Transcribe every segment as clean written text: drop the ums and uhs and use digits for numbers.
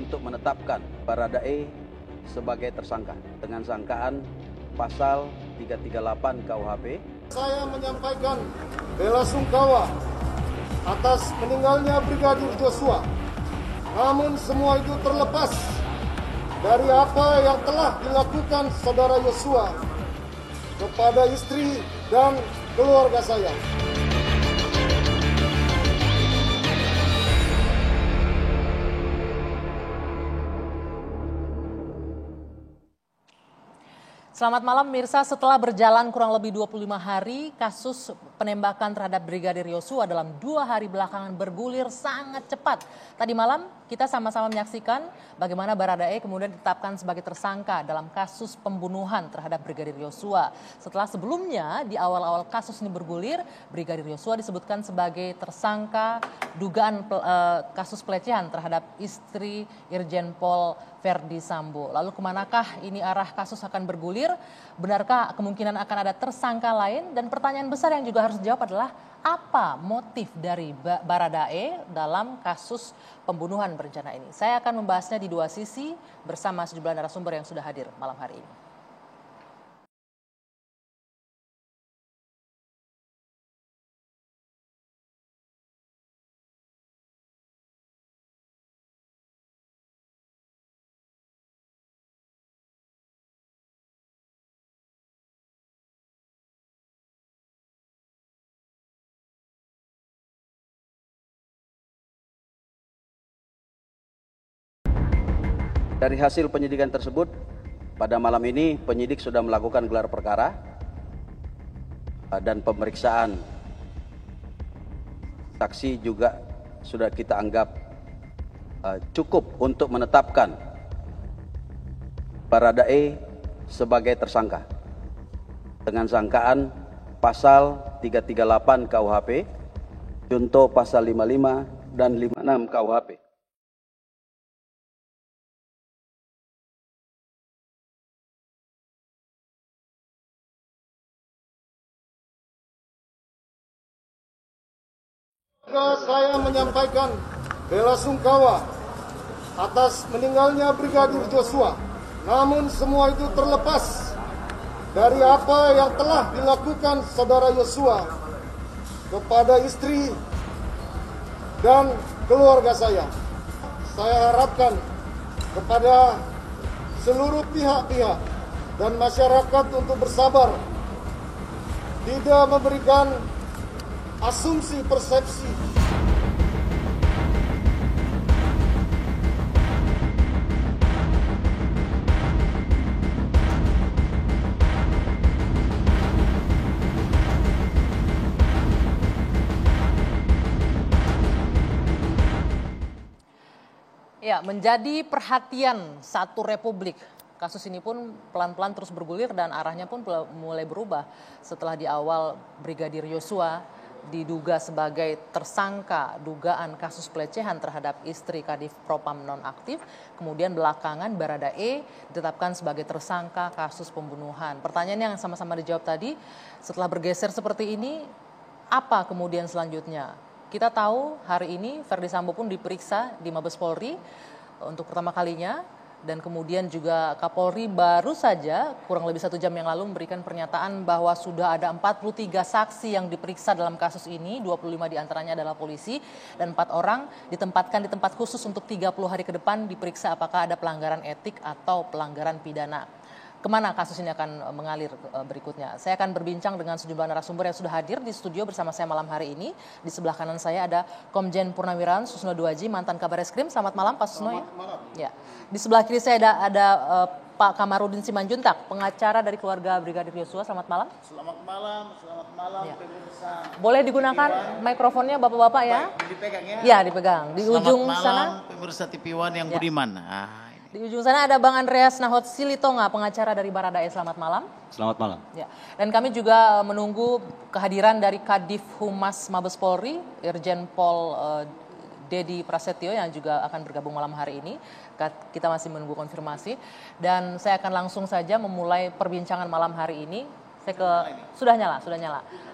untuk menetapkan Baradae sebagai tersangka dengan sangkaan pasal 338 KUHP. Saya menyampaikan bela sungkawa atas meninggalnya Brigadir Joshua. Namun semua itu terlepas dari apa yang telah dilakukan saudara Joshua kepada istri dan keluarga saya. Selamat malam Mirsa, setelah berjalan kurang lebih 25 hari, kasus penembakan terhadap Brigadir Joshua dalam 2 hari belakangan bergulir sangat cepat. Tadi malam kita sama-sama menyaksikan bagaimana Baradae kemudian ditetapkan sebagai tersangka dalam kasus pembunuhan terhadap Brigadir Joshua. Setelah sebelumnya di awal-awal kasus ini bergulir, Brigadir Joshua disebutkan sebagai tersangka dugaan kasus pelecehan terhadap istri Irjen Pol Verdi Sambo. Lalu kemanakah ini arah kasus akan bergulir? Benarkah kemungkinan akan ada tersangka lain? Dan pertanyaan besar yang juga harus dijawab adalah apa motif dari Baradae dalam kasus pembunuhan berencana ini? Saya akan membahasnya di dua sisi bersama sejumlah narasumber yang sudah hadir malam hari ini. Dari hasil penyidikan tersebut, pada malam ini penyidik sudah melakukan gelar perkara dan pemeriksaan saksi juga sudah kita anggap cukup untuk menetapkan Baradae sebagai tersangka dengan sangkaan pasal 338 KUHP, contoh pasal 55 dan 56 KUHP. Saya menyampaikan bela sungkawa atas meninggalnya Brigadir Joshua. Namun semua itu terlepas dari apa yang telah dilakukan saudara Joshua kepada istri dan keluarga saya. Saya harapkan kepada seluruh pihak-pihak dan masyarakat untuk bersabar, tidak memberikan asumsi persepsi. Ya, menjadi perhatian satu republik. Kasus ini pun pelan-pelan terus bergulir dan arahnya pun mulai berubah setelah di awal Brigadir Joshua diduga sebagai tersangka dugaan kasus pelecehan terhadap istri Kadif Propam nonaktif. Kemudian belakangan Baradae ditetapkan sebagai tersangka kasus pembunuhan. Pertanyaan yang sama-sama dijawab tadi, setelah bergeser seperti ini, apa kemudian selanjutnya? Kita tahu hari ini Verdi Sambo pun diperiksa di Mabes Polri untuk pertama kalinya. Dan kemudian juga Kapolri baru saja kurang lebih 1 jam yang lalu memberikan pernyataan bahwa sudah ada 43 saksi yang diperiksa dalam kasus ini, 25 diantaranya adalah polisi dan 4 orang ditempatkan di tempat khusus untuk 30 hari ke depan diperiksa apakah ada pelanggaran etik atau pelanggaran pidana. Kemana kasus ini akan mengalir berikutnya? Saya akan berbincang dengan sejumlah narasumber yang sudah hadir di studio bersama saya malam hari ini. Di sebelah kanan saya ada Komjen Purnawirawan Susno Duaji, mantan Kabar Eskrim. Selamat malam Pak Susno. Selamat malam. Ya. Di sebelah kiri saya ada Pak Kamarudin Simanjuntak, pengacara dari keluarga Brigadir Joshua. Selamat malam. Selamat malam ya. Pemirsa. Boleh digunakan mikrofonnya Bapak-bapak ya? Dipegang ya? Ya, dipegang. Di Selamat ujung malam, sana. pemirsa TV1 yang Ya. budiman. Di ujung sana ada Bang Andreas Nahot Silitonga, pengacara dari Baradae. Selamat malam. Selamat malam. Ya. Dan kami juga menunggu kehadiran dari Kadif Humas Mabes Polri, Irjen Pol Dedi Prasetyo yang juga akan bergabung malam hari ini. Kita masih menunggu konfirmasi. Dan saya akan langsung saja memulai perbincangan malam hari ini. Sudah nyala.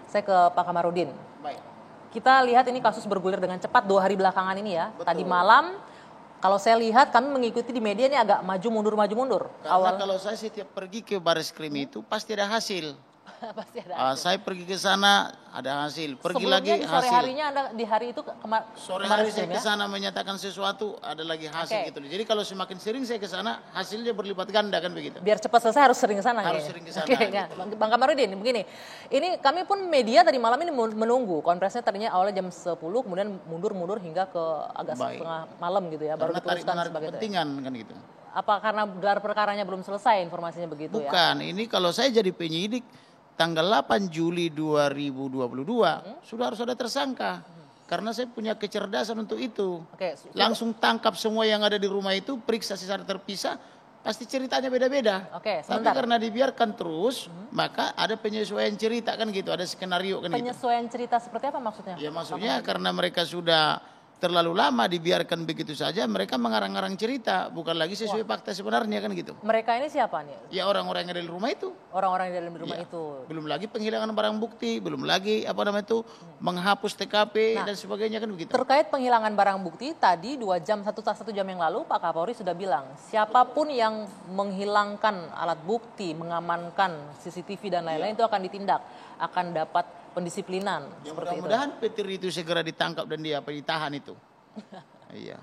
Saya ke Pak Kamarudin. Baik. Kita lihat ini kasus bergulir dengan cepat 2 hari belakangan ini ya. Betul. Tadi malam Kalau saya lihat kami mengikuti di media ini agak maju mundur. Karena kalau saya setiap pergi ke baris krim itu pasti ada hasil. Pasti ada. Saya pergi ke sana ada hasil, pergi Sebelumnya lagi di sore hasil. harinya Anda di hari itu Sore kemarin hari saya ya? ke sana menyatakan sesuatu ada lagi hasil Oke. gitu. Jadi kalau semakin sering saya ke sana hasilnya berlipat ganda kan begitu. Biar cepat selesai harus sering ke sana. Harus kayaknya. sering ke sana, Oke, gitu. ya. Bang Kamarudin, begini. Ini kami pun media tadi malam ini menunggu. Konferensinya tadinya awalnya jam 10, kemudian mundur hingga ke agak Baik. setengah malam gitu ya. Baru Karena tarik diputuskan menarik sebagai kepentingan kan gitu. Apa karena gelar perkaranya belum selesai informasinya begitu ya? Bukan, ini kalau saya jadi penyidik tanggal 8 Juli 2022 sudah harus ada tersangka. Karena saya punya kecerdasan untuk itu. Oke, Langsung tangkap semua yang ada di rumah itu, periksa secara terpisah, pasti ceritanya beda-beda. Oke, Tapi sebentar. karena dibiarkan terus, maka ada penyesuaian cerita kan gitu, ada skenario kan gitu. Penyesuaian cerita seperti apa maksudnya? Ya maksudnya karena mereka sudah terlalu lama dibiarkan begitu saja, mereka mengarang-arang cerita, bukan lagi sesuai fakta sebenarnya kan gitu. Mereka ini siapa nih? Ya orang-orang yang ada di rumah itu. Orang-orang di dalam rumah Ya. itu. Belum lagi penghilangan barang bukti, belum lagi apa namanya itu menghapus TKP dan sebagainya kan begitu. Terkait penghilangan barang bukti, tadi 2 jam, 1 jam yang lalu Pak Kapolri sudah bilang, siapapun yang menghilangkan alat bukti, mengamankan CCTV dan lain-lain itu akan ditindak, akan dapat pendisiplinan. Ya, Seperti itu. mudah-mudahan petir itu segera ditangkap dan dia ditahan itu. Iya.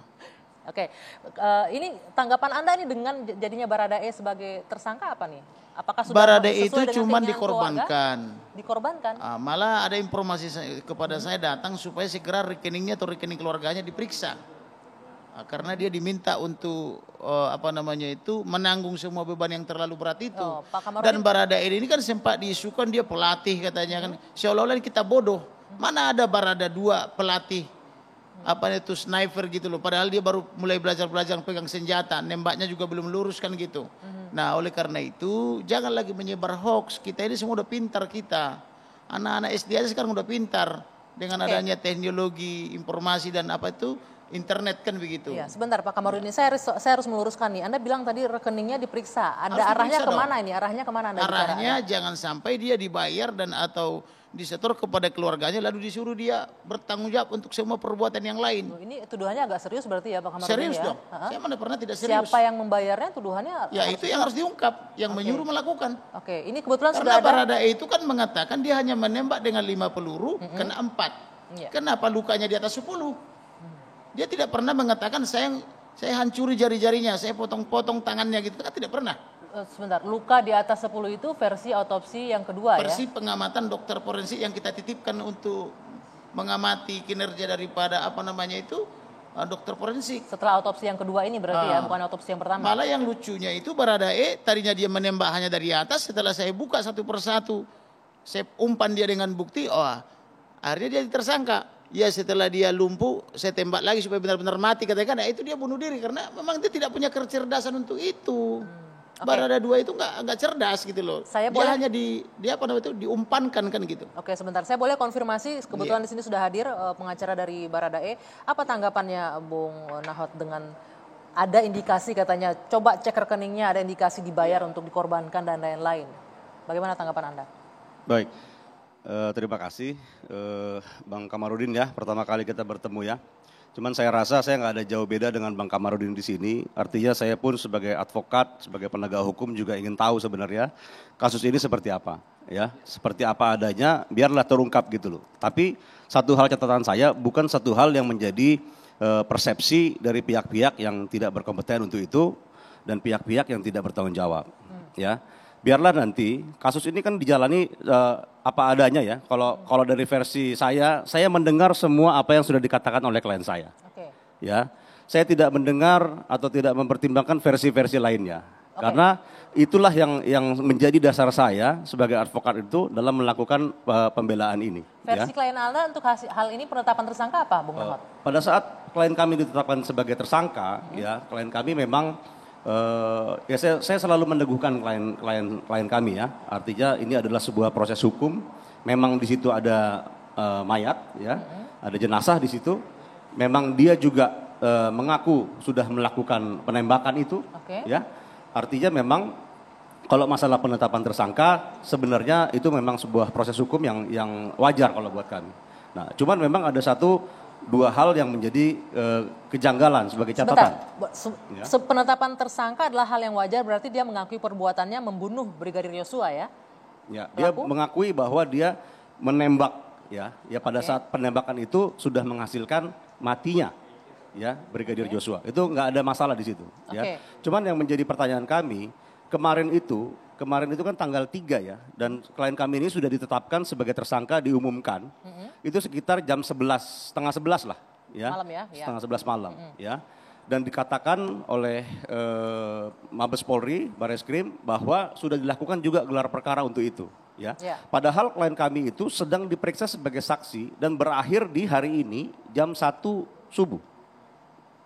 Oke, ini tanggapan Anda ini dengan jadinya Baradae sebagai tersangka apa nih? Apakah sudah Baradae sesuai itu dengan cuma keinginan dikorbankan. keluarga? Dikorbankan? Malah ada informasi kepada saya datang supaya segera rekeningnya atau rekening keluarganya diperiksa. Karena dia diminta untuk menanggung semua beban yang terlalu berat itu. Oh, Pak Kamarudin. Dan Baradae ini kan sempat diisukan dia pelatih katanya kan. Seolah-olah kita bodoh. Mana ada Barada 2 pelatih sniper gitu loh. Padahal dia baru mulai belajar pegang senjata. Nembaknya juga belum lurus kan gitu. Nah oleh karena itu jangan lagi menyebar hoax. Kita ini semua udah pintar kita. Anak-anak SD aja sekarang udah pintar. Dengan adanya teknologi informasi dan internet kan begitu. Iya, sebentar Pak Kamarudin, saya harus meluruskan nih. Anda bilang tadi rekeningnya diperiksa. Ada Harus arahnya diperiksa kemana ini? Arahnya kemana Anda bicara? Arahnya jangan sampai dia dibayar dan atau disetor kepada keluarganya lalu disuruh dia bertanggung jawab untuk semua perbuatan yang lain. Ini tuduhannya agak serius berarti ya Pak Kamarudin Serius ya? dong. Saya mana pernah tidak serius. Siapa yang membayarnya tuduhannya? Ya itu yang harus diungkap, yang menyuruh melakukan. Oke, ini kebetulan Karena sudah ada. Baradae itu kan mengatakan dia hanya menembak dengan 5 peluru, kena 4. Iya. Kenapa lukanya di atas 10? Dia tidak pernah mengatakan saya hancuri jari-jarinya, saya potong-potong tangannya gitu, kan tidak pernah. Sebentar, luka di atas 10 itu versi otopsi yang kedua Versi ya? pengamatan dokter forensik yang kita titipkan untuk mengamati kinerja daripada dokter forensik. Setelah otopsi yang kedua ini berarti ya, bukan otopsi yang pertama? Malah yang lucunya itu Baradae tadinya dia menembak hanya dari atas, setelah saya buka satu persatu, saya umpan dia dengan bukti, akhirnya dia tersangka. Ya setelah dia lumpuh, saya tembak lagi supaya benar-benar mati katakan. Itu dia bunuh diri karena memang dia tidak punya kecerdasan untuk itu. Oke. Barada 2 itu nggak cerdas gitu loh. Saya dia boleh- hanya diumpankan kan gitu. Oke, sebentar. Saya boleh konfirmasi, kebetulan di sini sudah hadir pengacara dari Baradae. Apa tanggapannya Bung Nahot dengan ada indikasi katanya, coba cek rekeningnya ada indikasi dibayar untuk dikorbankan dan lain-lain. Bagaimana tanggapan Anda? Baik, terima kasih Bang Kamarudin ya, pertama kali kita bertemu ya. Cuman saya rasa saya nggak ada jauh beda dengan Bang Kamarudin di sini. Artinya saya pun sebagai advokat, sebagai penegak hukum juga ingin tahu sebenarnya kasus ini seperti apa. Ya, seperti apa adanya, biarlah terungkap gitu loh. Tapi satu hal catatan saya, bukan satu hal yang menjadi persepsi dari pihak-pihak yang tidak berkompeten untuk itu dan pihak-pihak yang tidak bertanggung jawab. Ya, biarlah nanti kasus ini kan dijalani apa adanya ya. Kalau dari versi saya mendengar semua apa yang sudah dikatakan oleh klien saya. Oke. Ya, saya tidak mendengar atau tidak mempertimbangkan versi-versi lainnya. Karena itulah yang menjadi dasar saya sebagai advokat itu dalam melakukan pembelaan ini. Versi klien Anda untuk hal ini penetapan tersangka apa, Bung Nahot? Pada saat klien kami ditetapkan sebagai tersangka, ya klien kami memang saya selalu meneguhkan klien kami ya. Artinya ini adalah sebuah proses hukum. Memang di situ ada mayat, ya, ada jenazah di situ. Memang dia juga mengaku sudah melakukan penembakan itu, ya. Artinya memang kalau masalah penetapan tersangka sebenarnya itu memang sebuah proses hukum yang wajar kalau buat kami. Nah, cuman memang ada satu dua hal yang menjadi kejanggalan sebagai catatan. Sebentar, penetapan tersangka adalah hal yang wajar, berarti dia mengakui perbuatannya membunuh Brigadir Yosua ya? Ya, dia mengakui bahwa dia menembak ya pada saat penembakan itu sudah menghasilkan matinya ya Brigadir Joshua. Itu nggak ada masalah di situ ya. Cuman yang menjadi pertanyaan kami, kemarin itu kan tanggal 3 ya, dan klien kami ini sudah ditetapkan sebagai tersangka, diumumkan. Itu sekitar jam 11, setengah 11 lah ya. Malam ya? Setengah 11 malam ya. Dan dikatakan oleh Mabes Polri, Bareskrim, bahwa sudah dilakukan juga gelar perkara untuk itu ya. Padahal klien kami itu sedang diperiksa sebagai saksi dan berakhir di hari ini jam 1 subuh.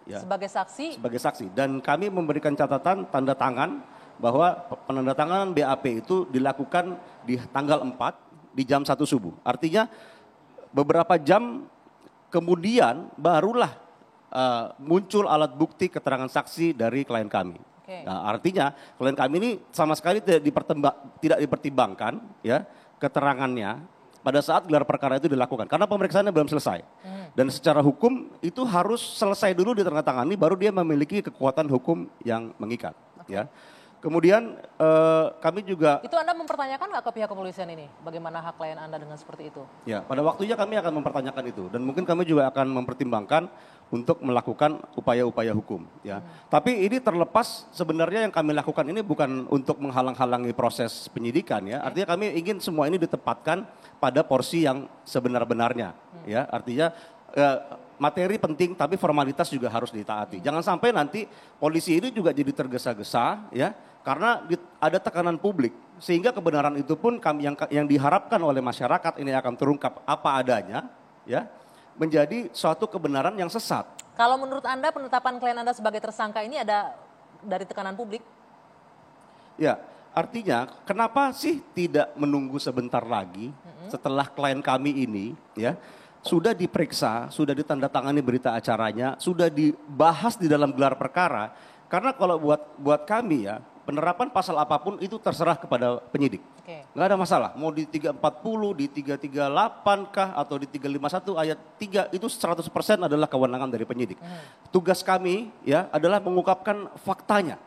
Ya. Sebagai saksi? Sebagai saksi. Dan kami memberikan catatan tanda tangan bahwa penandatanganan BAP itu dilakukan di tanggal 4 di jam 1 subuh. Artinya beberapa jam kemudian barulah muncul alat bukti keterangan saksi dari klien kami. Nah, artinya klien kami ini sama sekali tidak dipertimbangkan ya keterangannya pada saat gelar perkara itu dilakukan. Karena pemeriksaannya belum selesai. Dan secara hukum itu harus selesai dulu ditandatangani baru dia memiliki kekuatan hukum yang mengikat. Ya. Kemudian kami juga... Itu Anda mempertanyakan nggak ke pihak kepolisian ini? Bagaimana hak klien Anda dengan seperti itu? Ya, pada waktunya kami akan mempertanyakan itu. Dan mungkin kami juga akan mempertimbangkan untuk melakukan upaya-upaya hukum. Ya. Tapi ini terlepas sebenarnya yang kami lakukan ini bukan untuk menghalang-halangi proses penyidikan. Ya. Artinya kami ingin semua ini ditempatkan pada porsi yang sebenar-benarnya. Ya. Artinya... materi penting tapi formalitas juga harus ditaati. Jangan sampai nanti polisi ini juga jadi tergesa-gesa ya karena ada tekanan publik sehingga kebenaran itu pun yang diharapkan oleh masyarakat ini akan terungkap apa adanya ya menjadi suatu kebenaran yang sesat. Kalau menurut Anda penetapan klien Anda sebagai tersangka ini ada dari tekanan publik? Ya, artinya kenapa sih tidak menunggu sebentar lagi setelah klien kami ini ya sudah diperiksa, sudah ditandatangani berita acaranya, sudah dibahas di dalam gelar perkara. Karena kalau buat kami ya, penerapan pasal apapun itu terserah kepada penyidik. Nggak ada masalah, mau di 340, di 338 kah, atau di 351 ayat 3, itu 100% adalah kewenangan dari penyidik. Tugas kami ya adalah mengungkapkan faktanya.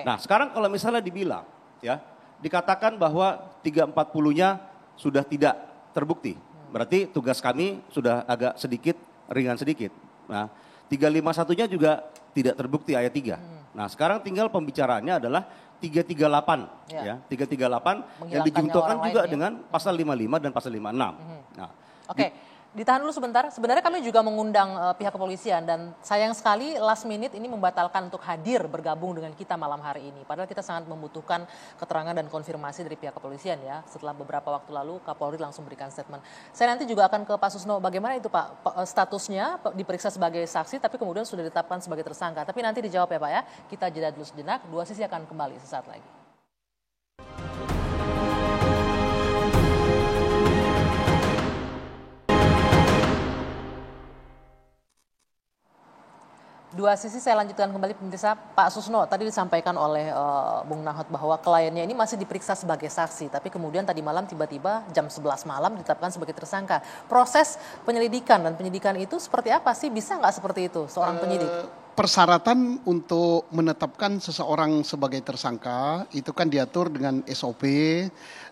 Nah sekarang kalau misalnya dibilang, ya dikatakan bahwa 340-nya sudah tidak terbukti. Berarti tugas kami sudah agak sedikit, ringan sedikit. Nah, 351-nya juga tidak terbukti ayat 3. Nah, sekarang tinggal pembicaraannya adalah 338 ya. 338 yang dijuntukan juga dengan pasal 55 dan pasal 56. Nah, ditahan dulu sebentar. Sebenarnya kami juga mengundang pihak kepolisian dan sayang sekali last minute ini membatalkan untuk hadir bergabung dengan kita malam hari ini. Padahal kita sangat membutuhkan keterangan dan konfirmasi dari pihak kepolisian ya. Setelah beberapa waktu lalu Kapolri langsung berikan statement. Saya nanti juga akan ke Pak Susno. Bagaimana itu Pak? Statusnya diperiksa sebagai saksi tapi kemudian sudah ditetapkan sebagai tersangka. Tapi nanti dijawab ya Pak ya. Kita jeda dulu sejenak. Dua Sisi akan kembali sesaat lagi. Dua Sisi saya lanjutkan kembali pemirsa. Pak Susno, tadi disampaikan oleh Bung Nahot bahwa kliennya ini masih diperiksa sebagai saksi. Tapi kemudian tadi malam tiba-tiba jam 11 malam ditetapkan sebagai tersangka. Proses penyelidikan dan penyidikan itu seperti apa sih? Bisa nggak seperti itu seorang penyidik? Persyaratan untuk menetapkan seseorang sebagai tersangka itu kan diatur dengan SOP,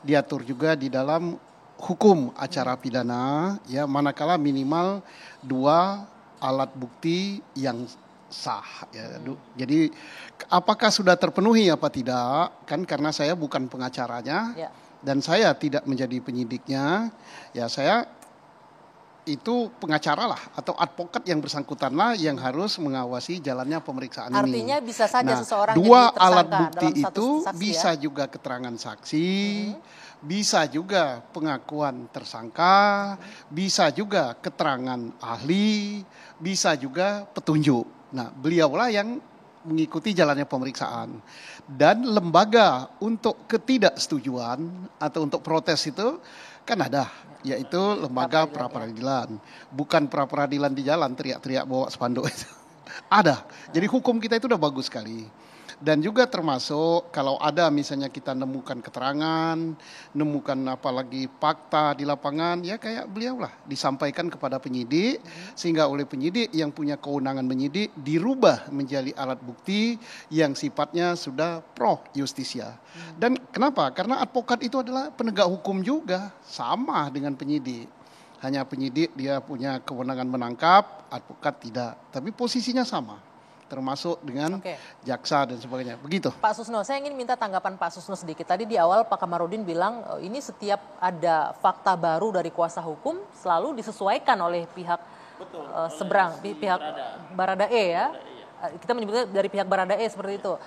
diatur juga di dalam hukum acara pidana. Ya, manakala minimal 2 alat bukti yang sah ya. Jadi apakah sudah terpenuhi apa tidak kan karena saya bukan pengacaranya dan saya tidak menjadi penyidiknya ya, saya itu pengacara lah atau advokat yang bersangkutan lah yang harus mengawasi jalannya pemeriksaan ini. Artinya bisa saja seseorang 2 jadi tersangka alat bukti dalam itu saksi, bisa juga keterangan saksi, bisa juga pengakuan tersangka, bisa juga keterangan ahli, bisa juga petunjuk. Nah, beliaulah yang mengikuti jalannya pemeriksaan. Dan lembaga untuk ketidaksetujuan atau untuk protes itu kan ada, yaitu lembaga pra-peradilan. Bukan pra-peradilan di jalan teriak-teriak bawa spanduk itu. Ada. Jadi hukum kita itu udah bagus sekali. Dan juga termasuk kalau ada misalnya kita nemukan keterangan, nemukan apalagi fakta di lapangan, ya kayak beliau lah disampaikan kepada penyidik, sehingga oleh penyidik yang punya kewenangan menyidik dirubah menjadi alat bukti yang sifatnya sudah pro justisia. Dan kenapa? Karena advokat itu adalah penegak hukum juga, sama dengan penyidik. Hanya penyidik dia punya kewenangan menangkap, advokat tidak. Tapi posisinya sama. Termasuk dengan jaksa dan sebagainya. Begitu. Pak Susno, saya ingin minta tanggapan Pak Susno sedikit. Tadi di awal Pak Kamarudin bilang ini setiap ada fakta baru dari kuasa hukum selalu disesuaikan oleh pihak seberang, pihak Baradae ya. Kita menyebutnya dari pihak Baradae seperti itu.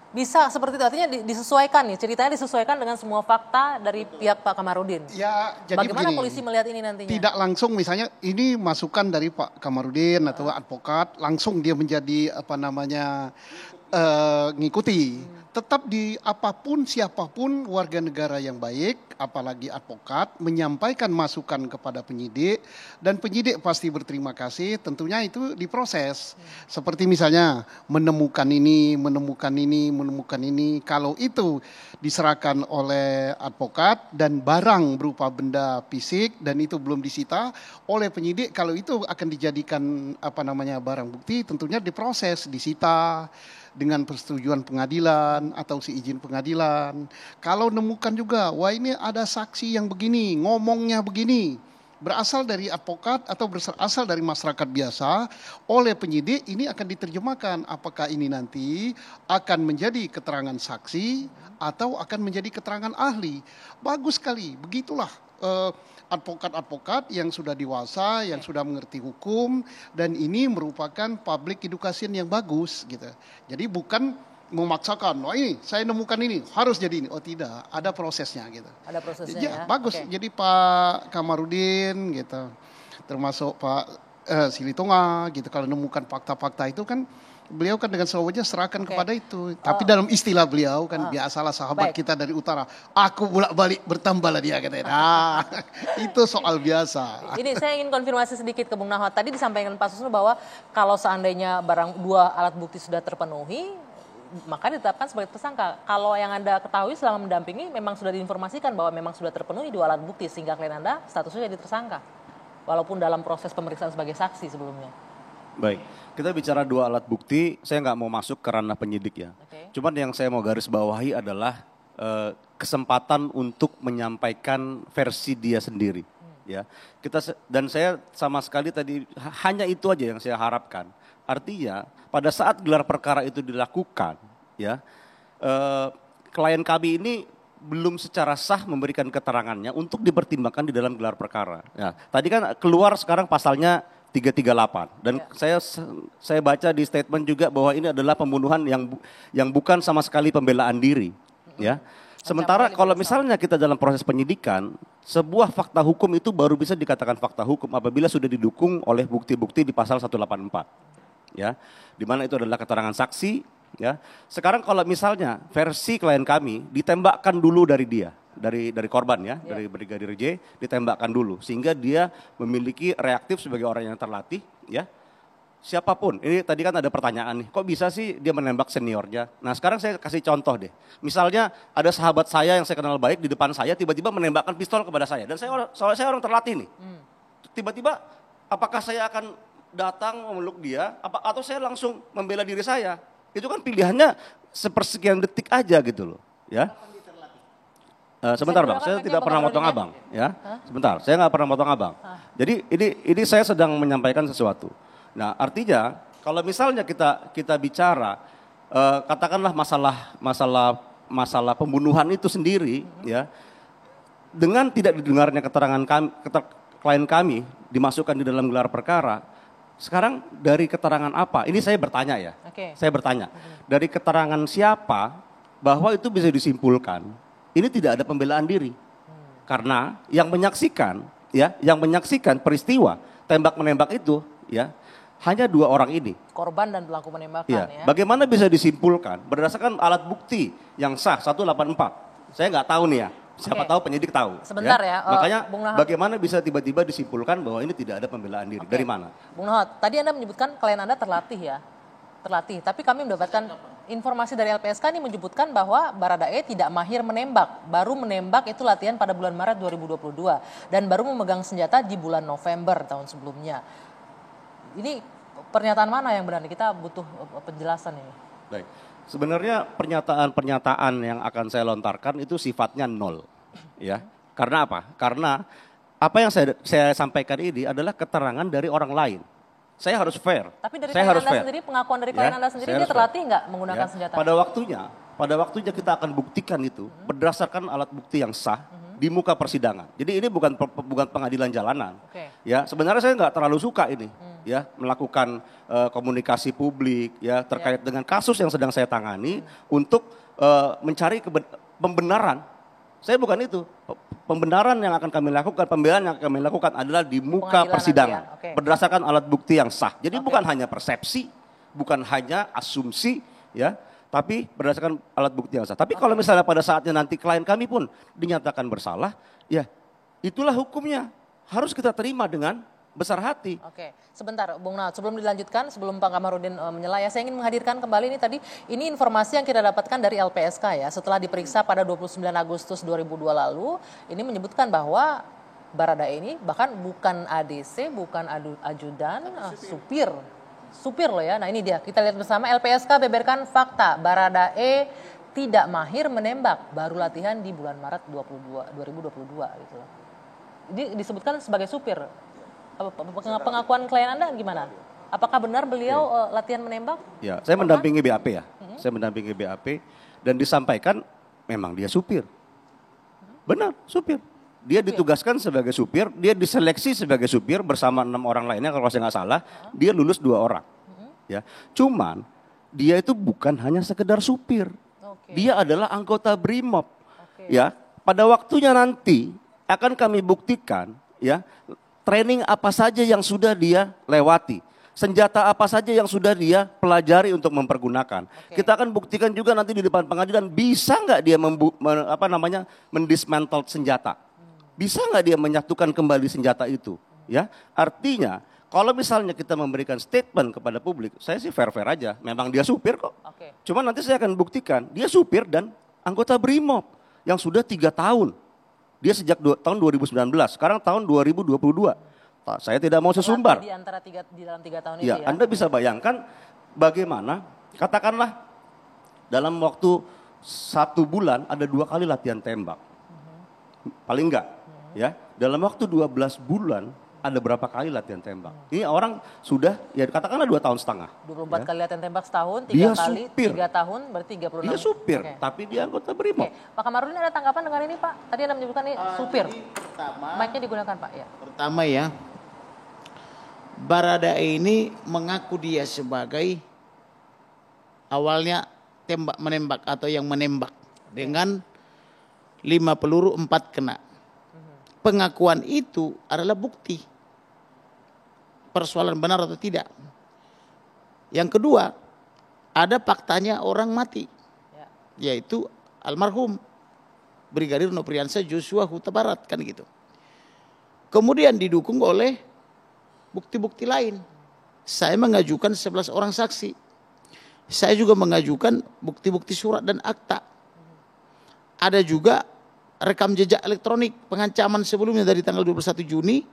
Bisa seperti itu, artinya disesuaikan nih, ceritanya disesuaikan dengan semua fakta dari pihak Pak Kamarudin. Ya, jadi bagaimana begini, polisi melihat ini nantinya? Tidak langsung misalnya ini masukan dari Pak Kamarudin atau advokat, langsung dia menjadi ngikuti. Tetap di apapun siapapun warga negara yang baik, apalagi advokat, menyampaikan masukan kepada penyidik dan penyidik pasti berterima kasih, tentunya itu diproses. Seperti misalnya menemukan ini, kalau itu diserahkan oleh advokat dan barang berupa benda fisik dan itu belum disita oleh penyidik, kalau itu akan dijadikan barang bukti, tentunya diproses, disita dengan persetujuan pengadilan atau si izin pengadilan. Kalau nemukan juga, wah ini ada saksi yang begini, ngomongnya begini, berasal dari advokat atau berasal dari masyarakat biasa, oleh penyidik ini akan diterjemahkan apakah ini nanti akan menjadi keterangan saksi atau akan menjadi keterangan ahli. Bagus sekali, begitulah advokat-advokat yang sudah dewasa, yang sudah mengerti hukum, dan ini merupakan public education yang bagus gitu. Jadi bukan memaksakan, oh ini saya nemukan ini harus jadi ini. Oh tidak, ada prosesnya gitu. Ada prosesnya ya. ya. Bagus. Jadi Pak Kamarudin gitu, termasuk Pak Silitonga gitu, kalau nemukan fakta-fakta itu kan beliau kan dengan sewajarnya serahkan kepada itu. Tapi dalam istilah beliau kan biasalah sahabat kita dari utara, aku bolak-balik bertambahlah dia katanya. Nah, itu soal biasa. Ini saya ingin konfirmasi sedikit ke Bung Nahot. Tadi disampaikan Pak Susno bahwa kalau seandainya dua alat bukti sudah terpenuhi, maka ditetapkan sebagai tersangka. Kalau yang Anda ketahui selama mendampingi memang sudah diinformasikan bahwa memang sudah terpenuhi dua alat bukti sehingga klien Anda statusnya jadi tersangka. Walaupun dalam proses pemeriksaan sebagai saksi sebelumnya. Baik, kita bicara dua alat bukti, saya nggak mau masuk ke ranah penyidik ya. Cuman yang saya mau garis bawahi adalah kesempatan untuk menyampaikan versi dia sendiri. Ya, dan saya sama sekali tadi hanya itu aja yang saya harapkan. Artinya pada saat gelar perkara itu dilakukan, ya klien kami ini belum secara sah memberikan keterangannya untuk dipertimbangkan di dalam gelar perkara. Ya, tadi kan keluar sekarang pasalnya 338 dan saya baca di statement juga bahwa ini adalah pembunuhan yang bukan sama sekali pembelaan diri, ya. Sementara kalau misalnya kita dalam proses penyidikan, sebuah fakta hukum itu baru bisa dikatakan fakta hukum apabila sudah didukung oleh bukti-bukti di pasal 184. Ya, di mana itu adalah keterangan saksi, ya. Sekarang kalau misalnya versi klien kami ditembakkan dulu dari dia, dari korban ya, dari Brigadir J ditembakkan dulu sehingga dia memiliki reaktif sebagai orang yang terlatih, ya. Siapapun, ini tadi kan ada pertanyaan nih, kok bisa sih dia menembak seniornya? Nah sekarang saya kasih contoh deh, misalnya ada sahabat saya yang saya kenal baik di depan saya tiba-tiba menembakkan pistol kepada saya dan saya orang terlatih nih, tiba-tiba apakah saya akan datang memeluk dia, atau saya langsung membela diri saya? Itu kan pilihannya sepersekian detik aja gitu loh, ya. Sebentar Bang, saya tidak pernah motong abang, ya. Sebentar, saya nggak pernah motong abang. Jadi ini saya sedang menyampaikan sesuatu. Nah artinya kalau misalnya kita bicara, katakanlah masalah pembunuhan itu sendiri, ya, dengan tidak didengarnya keterangan klien kami dimasukkan di dalam gelar perkara. Sekarang dari keterangan apa? Ini saya bertanya ya. Saya bertanya. Dari keterangan siapa bahwa itu bisa disimpulkan ini tidak ada pembelaan diri. Karena yang menyaksikan peristiwa tembak-menembak itu, ya, hanya dua orang ini. Korban dan pelaku penembakan, ya. ya. Bagaimana bisa disimpulkan berdasarkan alat bukti yang sah 184? Saya nggak tahu nih ya. Siapa tahu penyidik tahu. Sebentar ya. Makanya bagaimana bisa tiba-tiba disimpulkan bahwa ini tidak ada pembelaan diri? Dari mana? Bung Nahot, tadi Anda menyebutkan klien Anda terlatih ya. terlatih. Tapi kami mendapatkan informasi dari LPSK ini menyebutkan bahwa Baradae tidak mahir menembak. Baru menembak itu latihan pada bulan Maret 2022 dan baru memegang senjata di bulan November tahun sebelumnya. Ini pernyataan mana yang benar? Kita butuh penjelasan ini. Baik. Sebenarnya pernyataan-pernyataan yang akan saya lontarkan itu sifatnya nol. Ya. Karena apa? Karena apa yang saya sampaikan ini adalah keterangan dari orang lain. Saya harus fair. Tapi dari saya klien harus Anda fair. sendiri, pengakuan dari klien Anda sendiri, dia terlatih nggak menggunakan senjata? Pada waktunya kita akan buktikan itu berdasarkan alat bukti yang sah di muka persidangan. Jadi ini bukan pengadilan jalanan. Ya, sebenarnya saya nggak terlalu suka ini, ya, melakukan komunikasi publik, ya, terkait dengan kasus yang sedang saya tangani untuk mencari pembenaran. Saya bukan itu. Pembenaran yang akan kami lakukan, pembelaan yang kami lakukan adalah di muka persidangan. Berdasarkan alat bukti yang sah. Jadi bukan hanya persepsi, bukan hanya asumsi, ya, tapi berdasarkan alat bukti yang sah. Tapi kalau misalnya pada saatnya nanti klien kami pun dinyatakan bersalah, ya itulah hukumnya. Harus kita terima dengan besar hati. Oke, sebentar Bung Naut, sebelum dilanjutkan, sebelum Pak Kamarudin menyela, saya ingin menghadirkan kembali ini informasi yang kita dapatkan dari LPSK ya, setelah diperiksa pada 29 Agustus 2002 lalu, ini menyebutkan bahwa Baradae ini bahkan bukan ADC, bukan ajudan, supir loh ya. Nah ini dia, kita lihat bersama. LPSK beberkan fakta, Baradae tidak mahir menembak, baru latihan di bulan Maret 2022 gitu loh. Ini disebutkan sebagai supir. Pengakuan klien Anda gimana? Apakah benar beliau latihan menembak? Ya, saya mendampingi BAP ya. Saya mendampingi BAP dan disampaikan memang dia supir. Benar, supir. Dia ditugaskan sebagai supir, dia diseleksi sebagai supir bersama 6 orang lainnya kalau saya nggak salah. Dia lulus 2 orang. Ya, cuman dia itu bukan hanya sekedar supir. Dia adalah anggota BRIMOB. Ya, pada waktunya nanti akan kami buktikan, ya, training apa saja yang sudah dia lewati, senjata apa saja yang sudah dia pelajari untuk mempergunakan. Kita akan buktikan juga nanti di depan pengadilan bisa nggak dia mendismantle senjata, bisa nggak dia menyatukan kembali senjata itu. Ya, artinya kalau misalnya kita memberikan statement kepada publik, saya sih fair-fair aja. Memang dia supir kok. Cuma nanti saya akan buktikan dia supir dan anggota BRIMOB yang sudah 3 tahun. Dia sejak tahun 2019, sekarang tahun 2022. Saya tidak mau sesumbar. Di dalam 3 tahun ya, itu ya. Anda bisa bayangkan bagaimana, katakanlah dalam waktu 1 bulan ada 2 kali latihan tembak. Paling enggak, ya. Dalam waktu 12 bulan ada berapa kali latihan tembak. Ini orang sudah, ya katakanlah 2 tahun setengah. 24 kali latihan tembak setahun, 3 dia kali, supir. 3 tahun berarti 36. Dia supir, tapi dia anggota BRIMOB. Pak Kamarudin ada tanggapan dengan ini Pak? Tadi Anda menyebutkan ini supir. Mic-nya digunakan Pak ya. Pertama ya, Baradae ini mengaku dia sebagai awalnya menembak atau yang menembak dengan 5 peluru 4 kena. Pengakuan itu adalah bukti persoalan benar atau tidak. Yang kedua, ada faktanya orang mati, yaitu almarhum Brigadir Nopriansyah Joshua Huta Barat, kan gitu. Kemudian didukung oleh bukti-bukti lain. Saya mengajukan 11 orang saksi. Saya juga mengajukan bukti-bukti surat dan akta. Ada juga rekam jejak elektronik pengancaman sebelumnya dari tanggal 21 Juni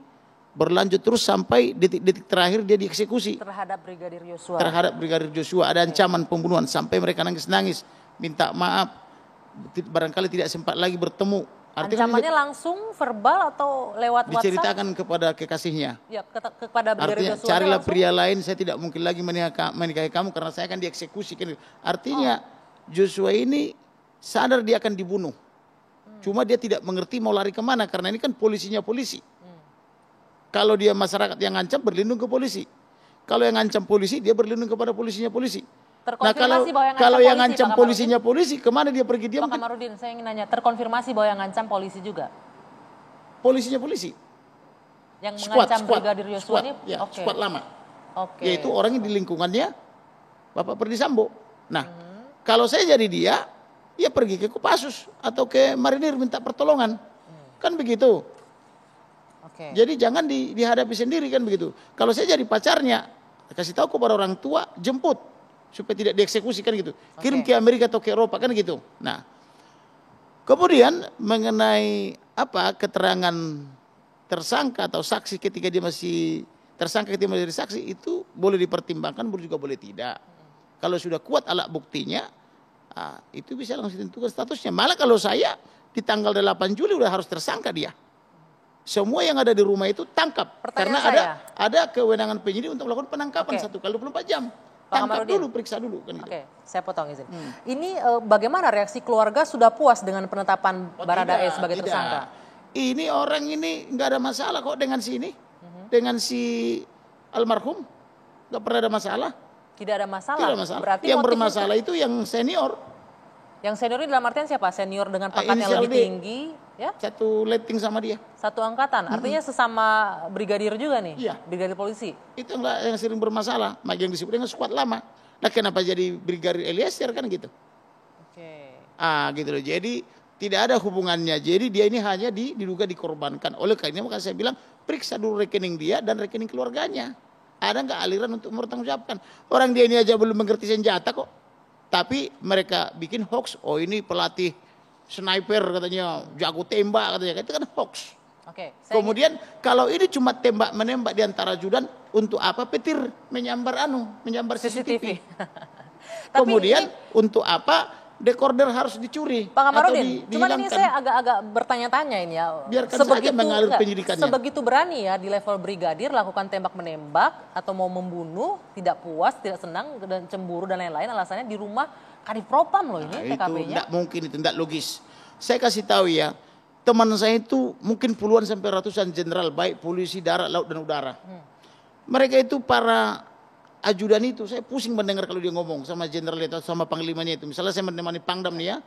berlanjut terus sampai detik-detik terakhir dia dieksekusi. Terhadap Brigadir Joshua. Terhadap Brigadir Joshua ada ancaman pembunuhan sampai mereka nangis-nangis minta maaf, barangkali tidak sempat lagi bertemu. Artinya ancamannya langsung verbal atau lewat WhatsApp? Diceritakan kepada kekasihnya. Ya, kepada Brigadir Joshua. Carilah pria lain, saya tidak mungkin lagi menikahi kamu karena saya akan dieksekusi. Artinya Joshua ini sadar dia akan dibunuh. Cuma dia tidak mengerti mau lari kemana karena ini kan polisinya polisi. Kalau dia masyarakat yang ngancam berlindung ke polisi. Kalau yang ngancam polisi dia berlindung kepada polisinya polisi. Nah kalau yang ngancam polisinya polisi kemana dia pergi? Dia Pak Kamarudin, saya ingin nanya, terkonfirmasi bahwa yang ngancam polisi juga? Polisinya polisi. Yang mengancam Brigadir Joshua ini? Ya, squad lama. Yaitu orangnya di lingkungannya Bapak Perdi Sambo. Nah kalau saya jadi dia pergi ke Kopassus atau ke Marinir minta pertolongan. Kan begitu. Jadi jangan dihadapi sendiri kan begitu. Kalau saya jadi pacarnya, kasih tahu kepada orang tua, jemput. supaya tidak dieksekusi kan gitu. Kirim ke Amerika atau ke Eropa kan gitu. Nah, kemudian mengenai keterangan tersangka atau saksi ketika dia masih tersangka ketika menjadi saksi itu boleh dipertimbangkan, juga boleh tidak. Kalau sudah kuat alat buktinya, itu bisa langsung ditentukan statusnya. Malah kalau saya di tanggal 8 Juli udah harus tersangka dia. Semua yang ada di rumah itu tangkap. Karena ada kewenangan penyidik untuk melakukan penangkapan 1 kali 24 jam. Tangkap dulu, periksa dulu kan gitu. Saya potong izin. Ini bagaimana reaksi keluarga, sudah puas dengan penetapan Baradae sebagai tersangka? Ini orang ini nggak ada masalah kok dengan dengan si almarhum, nggak pernah ada masalah. Tidak ada masalah. Tidak ada masalah. Berarti yang bermasalah itu yang senior. Yang senior ini dalam artian siapa? Senior dengan pangkat yang lebih tinggi, ya? Satu letting sama dia. Satu angkatan. Artinya sesama brigadir juga nih. Iya. Brigadir polisi. Itu yang sering bermasalah. Yang disebut dengan squad lama. Nah, kenapa jadi Brigadir Eliezer kan gitu? Oke. Gitu loh. Jadi tidak ada hubungannya. Jadi dia ini hanya diduga dikorbankan. Oleh karena maka saya bilang periksa dulu rekening dia dan rekening keluarganya. Ada nggak aliran untuk mempertanggungjawabkan? Orang dia ini aja belum mengerti senjata kok. Tapi mereka bikin hoax. Oh ini pelatih sniper katanya, jago tembak katanya. Itu kan hoax. Kemudian kalau ini cuma tembak menembak di antara ajudan, untuk apa petir menyambar CCTV? Kemudian untuk apa dekorder harus dicuri? Pak Kamarudin, cuman ini saya agak bertanya-tanya ini ya. Biarkan saja mengalir penyidikannya. Sebegitu berani ya di level brigadir lakukan tembak menembak atau mau membunuh, tidak puas, tidak senang dan cemburu dan lain-lain, alasannya di rumah Kadif Propam loh ini TKP-nya. Itu tidak mungkin, itu tidak logis. Saya kasih tahu ya, teman saya itu mungkin puluhan sampai ratusan jenderal, baik polisi, darat, laut dan udara. Mereka itu para ajudan itu, saya pusing mendengar kalau dia ngomong sama jenderal itu, sama panglimanya itu. Misalnya saya menemani Pangdam nih ya,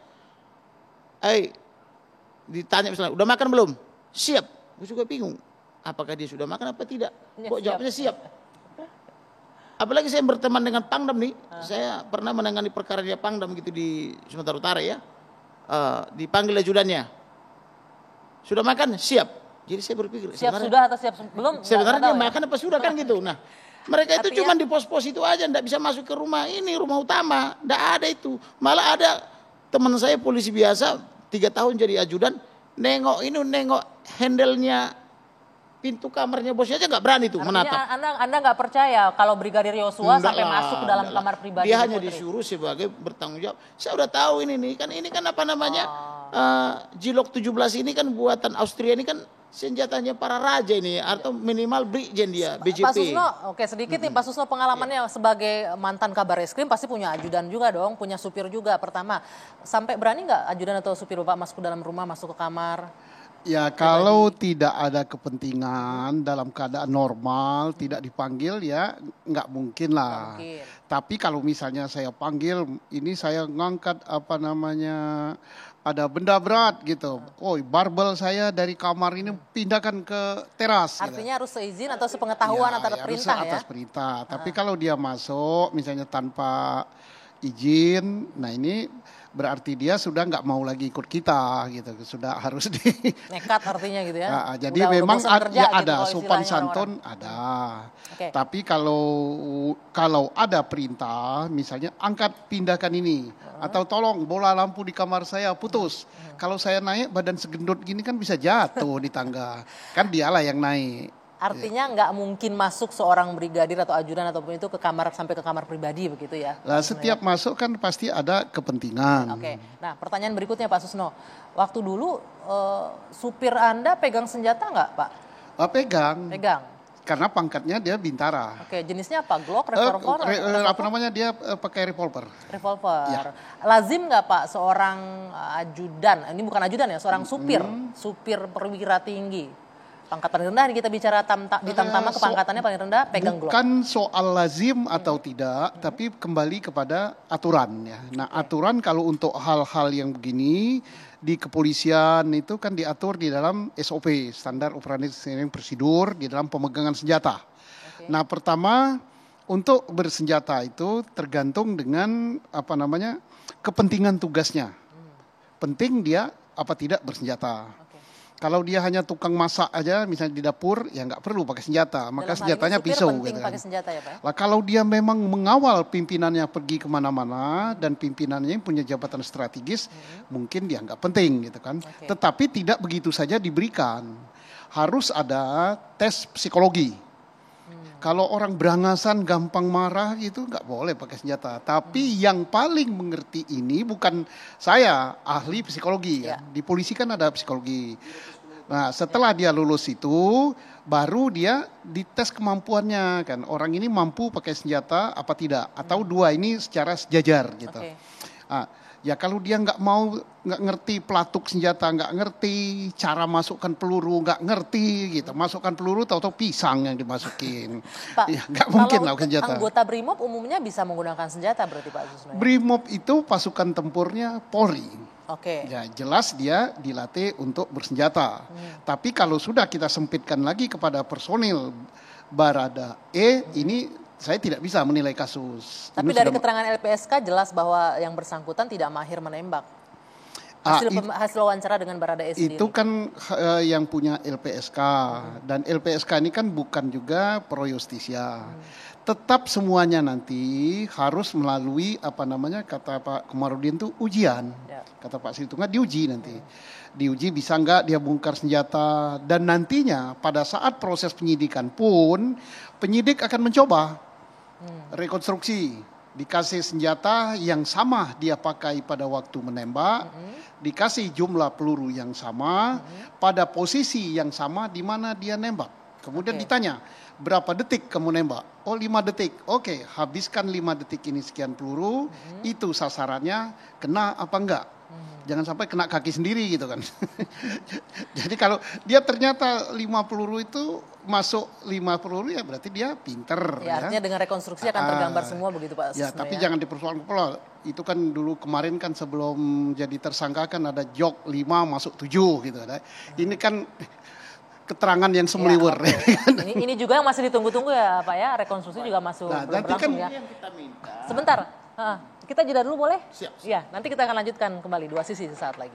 ditanya misalnya, udah makan belum? Siap. Gue juga bingung, apakah dia sudah makan apa tidak? Kok jawabnya siap? Apalagi saya berteman dengan Pangdam nih, saya pernah menangani perkara dia Pangdam gitu di Sumatera Utara ya, dipanggil ajudannya, sudah makan? Siap. Jadi saya berpikir, siap sudah atau siap belum? Sebenarnya dia makan apa sudah kan gitu. Nah, mereka itu cuma di pos-pos itu aja, enggak bisa masuk ke rumah ini, rumah utama. Enggak ada itu. Malah ada teman saya polisi biasa, 3 tahun jadi ajudan, nengok handle-nya pintu kamarnya bosnya aja nggak berani tuh menatap. Anda nggak percaya kalau Brigadir Yosua sampai masuk ke dalam kamar pribadi? Dia hanya disuruh sebagai bertanggung jawab. Saya udah tahu ini kan apa namanya, Jilok 17 ini kan buatan Austria, ini kan senjatanya para raja ini, atau minimal Brigjen dia, BJP. Pak Susno, oke sedikit nih Pak Susno, pengalamannya sebagai mantan kabar eskrim pasti punya ajudan juga dong, punya supir juga. Pertama, sampai berani nggak ajudan atau supir Bapak masuk ke dalam rumah, masuk ke kamar? Ya kalau tidak ada kepentingan dalam keadaan normal, tidak dipanggil ya nggak mungkin lah. Tapi kalau misalnya saya panggil, ini saya ngangkat ada benda berat gitu. Oh, barbel saya dari kamar ini pindahkan ke teras. Artinya harus seizin atau sepengetahuan antara perintah ya? Atas perintah. Tapi kalau dia masuk misalnya tanpa izin, nah ini berarti dia sudah nggak mau lagi ikut kita gitu, sudah harus nekat artinya gitu ya. Nah, jadi memang ada sopan santun ada. Tapi kalau ada perintah, misalnya angkat pindahkan ini atau tolong bola lampu di kamar saya putus. Kalau saya naik badan segendut gini kan bisa jatuh di tangga. Kan dialah yang naik. Artinya nggak mungkin masuk seorang brigadir atau ajudan ataupun itu ke kamar sampai ke kamar pribadi begitu ya? Nah, setiap masuk kan pasti ada kepentingan. Nah pertanyaan berikutnya Pak Susno, waktu dulu supir Anda pegang senjata nggak Pak? Pegang. Karena pangkatnya dia bintara. Jenisnya apa? Glock, revolver? Dia pakai revolver. Revolver. Lazim nggak Pak seorang ajudan, ini bukan ajudan ya, seorang supir perwira tinggi, pangkat paling rendah kita bicara di Tamtama, kepangkatannya paling rendah pegang Glock. Bukan soal lazim atau tidak, tapi kembali kepada aturan ya. Nah, aturan kalau untuk hal-hal yang begini di kepolisian itu kan diatur di dalam SOP, standar operasi prosedur di dalam pemegangan senjata. Nah, pertama untuk bersenjata itu tergantung dengan kepentingan tugasnya. Penting dia apa tidak bersenjata. Kalau dia hanya tukang masak aja, misalnya di dapur, ya nggak perlu pakai senjata. Maka Dalam hal ini senjatanya supir pisau. penting Gitu kan. pakai senjata ya Pak? Lah kalau dia memang mengawal pimpinannya pergi kemana-mana dan pimpinannya punya jabatan strategis, mungkin dia nggak penting gitu kan. Oke. Tetapi tidak begitu saja diberikan. Harus ada tes psikologi. Kalau orang berangasan gampang marah gitu nggak boleh pakai senjata. Tapi yang paling mengerti ini bukan saya, ahli psikologi ya. Di polisi kan ada psikologi. Nah setelah dia lulus itu baru dia dites kemampuannya kan. Orang ini mampu pakai senjata apa tidak. Atau dua ini secara sejajar gitu. Oke. Nah, ya kalau dia nggak ngerti pelatuk senjata, nggak ngerti cara masukkan peluru, nggak ngerti gitu. Masukkan peluru tahu-tahu pisang yang dimasukin. Pak, Ya, nggak mungkin lah kalau senjata. anggota BRIMOB umumnya bisa menggunakan senjata berarti Pak Susno? BRIMOB itu pasukan tempurnya Polri. Oke. Ya jelas dia dilatih untuk bersenjata. Tapi kalau sudah kita sempitkan lagi kepada personil Barada E, ini saya tidak bisa menilai kasus. Tapi Ini dari sudah- keterangan LPSK jelas bahwa yang bersangkutan tidak mahir menembak. Ah, Hasil wawancara dengan Baradae sendiri. Itu kan yang punya LPSK dan LPSK ini kan bukan juga pro justisia. Tetap semuanya nanti harus melalui kata Pak Komarudin itu ujian. Ya. Kata Pak Situnga diuji nanti. Diuji bisa nggak dia bongkar senjata dan nantinya pada saat proses penyidikan pun penyidik akan mencoba rekonstruksi. Dikasih senjata yang sama dia pakai pada waktu menembak, dikasih jumlah peluru yang sama, pada posisi yang sama di mana dia nembak. Kemudian ditanya, berapa detik kamu nembak? Oh 5 detik, oke habiskan 5 detik ini sekian peluru, itu sasarannya kena apa enggak? Jangan sampai kena kaki sendiri gitu kan. Jadi kalau dia ternyata 5 peluru itu masuk 5 peluru ya berarti dia pinter. Ya, artinya dengan rekonstruksi akan tergambar semua begitu Pak Ya, Susno tapi ya. jangan dipersoalkan. Itu kan dulu kemarin kan sebelum jadi tersangka kan ada jok 5 masuk 7 gitu. Ini kan keterangan yang semeliwer. Ya, oke. ini juga yang masih ditunggu-tunggu ya Pak ya, rekonstruksi juga masih Nah, belum nanti kan berlangsung ya. Yang kita minta. Sebentar, kita jeda dulu boleh? Siap. Iya, nanti kita akan lanjutkan kembali dua sisi sesaat lagi.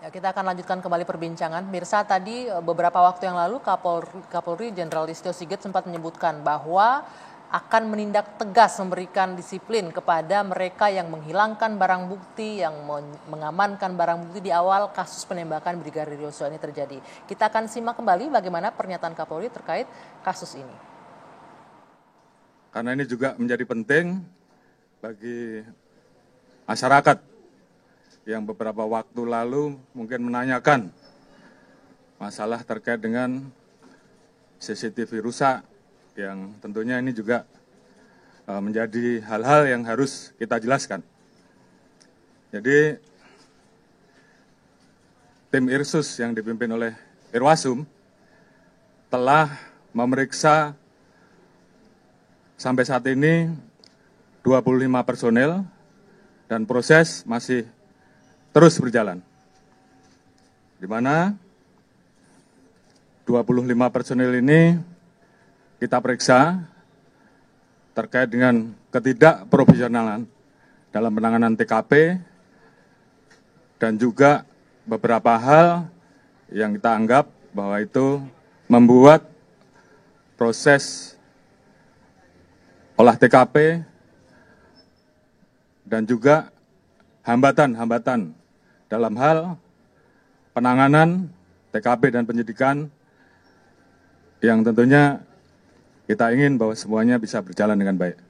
Ya, kita akan lanjutkan kembali perbincangan. Mirsa, tadi beberapa waktu yang lalu Kapolri Jenderal Listio Sigit sempat menyebutkan bahwa akan menindak tegas memberikan disiplin kepada mereka yang menghilangkan barang bukti, yang mengamankan barang bukti di awal kasus penembakan Brigadir Yosua ini terjadi. Kita akan simak kembali bagaimana pernyataan Kapolri terkait kasus ini. Karena ini juga menjadi penting bagi masyarakat yang beberapa waktu lalu mungkin menanyakan masalah terkait dengan CCTV rusak, yang tentunya ini juga menjadi hal-hal yang harus kita jelaskan. Jadi tim Irsus yang dipimpin oleh Irwasum telah memeriksa sampai saat ini 25 personel dan proses masih terus berjalan. Di mana 25 personel ini kita periksa terkait dengan ketidakprofesionalan dalam penanganan TKP dan juga beberapa hal yang kita anggap bahwa itu membuat proses olah TKP dan juga hambatan-hambatan dalam hal penanganan TKP dan penyidikan yang tentunya kita ingin bahwa semuanya bisa berjalan dengan baik.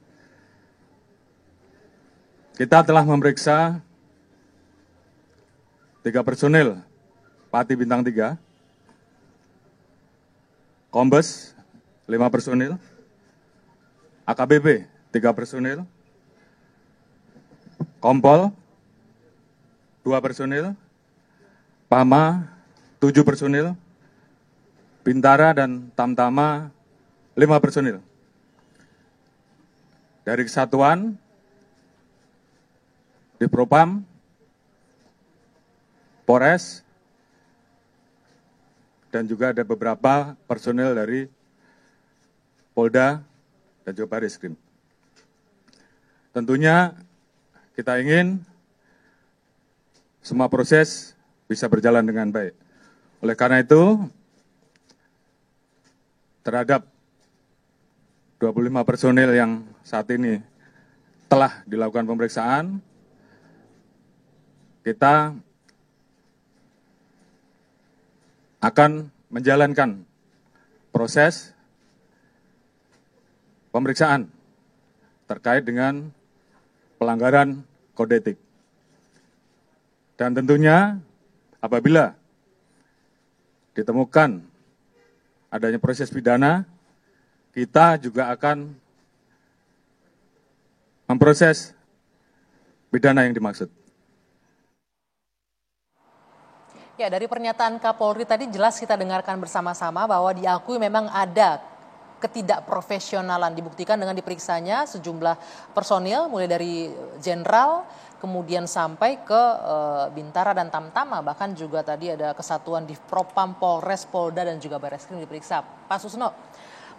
Kita telah memeriksa 3 personil Pati Bintang 3, Kombes 5 personil, AKBP 3 personil, Kompol 2 personil, Pama 7 personil, Bintara dan Tamtama 5 personil. Dari kesatuan, di Propam, Polres, dan juga ada beberapa personel dari Polda dan juga Barreskrim. Tentunya kita ingin semua proses bisa berjalan dengan baik. Oleh karena itu, terhadap 25 personil yang saat ini telah dilakukan pemeriksaan, kita akan menjalankan proses pemeriksaan terkait dengan pelanggaran kode etik. Dan tentunya apabila ditemukan adanya proses pidana, kita juga akan memproses pidana yang dimaksud. Ya, dari pernyataan Kapolri tadi jelas kita dengarkan bersama-sama bahwa diakui memang ada ketidakprofesionalan, dibuktikan dengan diperiksanya sejumlah personil mulai dari jenderal kemudian sampai ke Bintara dan Tamtama, bahkan juga tadi ada kesatuan di Propam, Polres, Polda dan juga Barreskrim diperiksa. Pak Susno,